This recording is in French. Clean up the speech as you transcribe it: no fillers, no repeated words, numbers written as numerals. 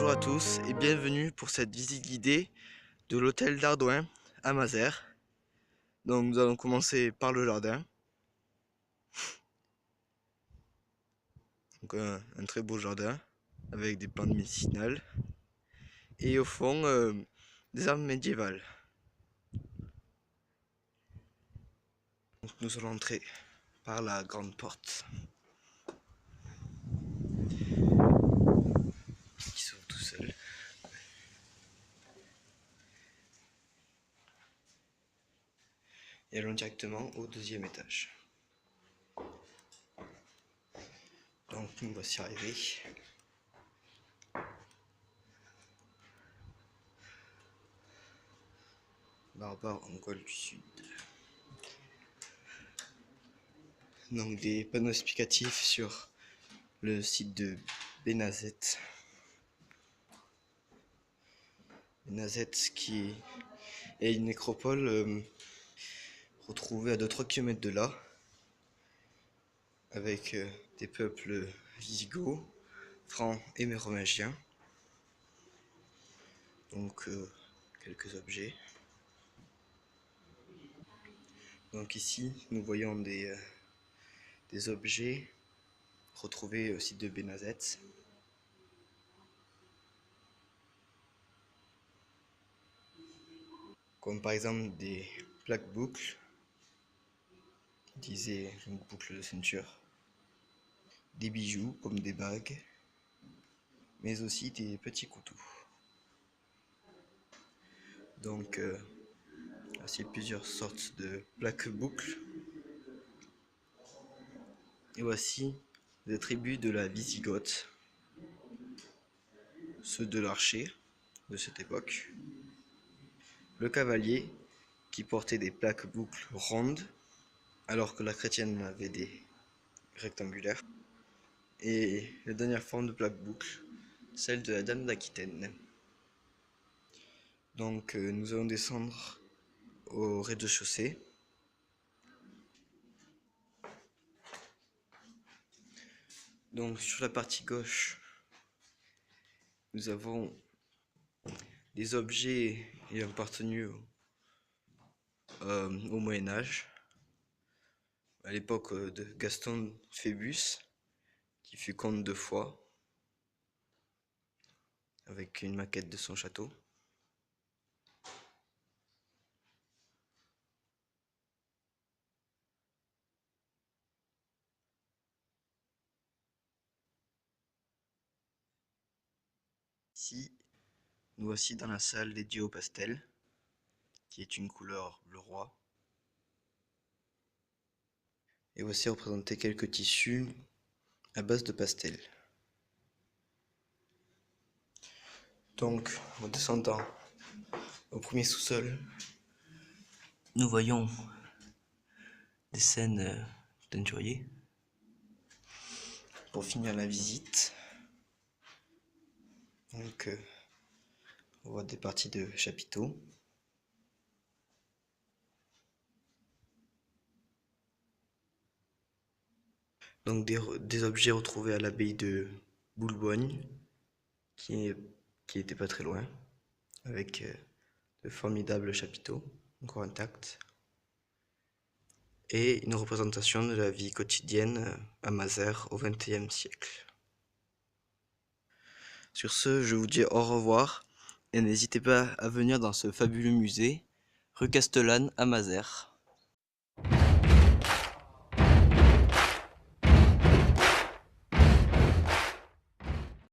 Bonjour à tous et bienvenue pour cette visite guidée de l'hôtel d'Ardouin à Mazères. Donc nous allons commencer par le jardin. Donc un très beau jardin avec des plantes médicinales et au fond des arbres médiévales. Donc nous allons entrer par la grande porte qui s'ouvre tout seul. Et allons directement au deuxième étage. Donc nous voici arrivés. Barbare en Gaule du Sud. Donc des panneaux explicatifs sur le site de Benazet. Benazet qui est une nécropole retrouvée à 2-3 km de là, avec des peuples visigoths, francs et mérovingiens. Donc quelques objets. Donc ici nous voyons des objets retrouvés au site de Benazet. Comme par exemple des plaques boucles, disait une boucle de ceinture, des bijoux comme des bagues, mais aussi des petits couteaux. Donc voici plusieurs sortes de plaques boucles. Et voici les attributs de la Wisigothe, ceux de l'archer de cette époque, le cavalier qui portait des plaques boucles rondes alors que la chrétienne avait des rectangulaires, et la dernière forme de plaque boucle, celle de la dame d'Aquitaine. Donc nous allons descendre au rez-de-chaussée. Donc sur la partie gauche, nous avons des objets ayant appartenu au Moyen-Âge, à l'époque de Gaston Phébus, qui fut comte de Foix, avec une maquette de son château. Ici, nous voici dans la salle dédiée au pastel, qui est une couleur bleu roi. Et voici représentés quelques tissus à base de pastel. Donc, en descendant au premier sous-sol, nous voyons des scènes teinturiers. Pour finir la visite, donc on voit des parties de chapiteaux. Donc des objets retrouvés à l'abbaye de Boulbogne, qui était pas très loin, avec de formidables chapiteaux, encore intacts, et une représentation de la vie quotidienne à Mazères au XXe siècle. Sur ce, je vous dis au revoir, et n'hésitez pas à venir dans ce fabuleux musée, rue Castellane à Mazères.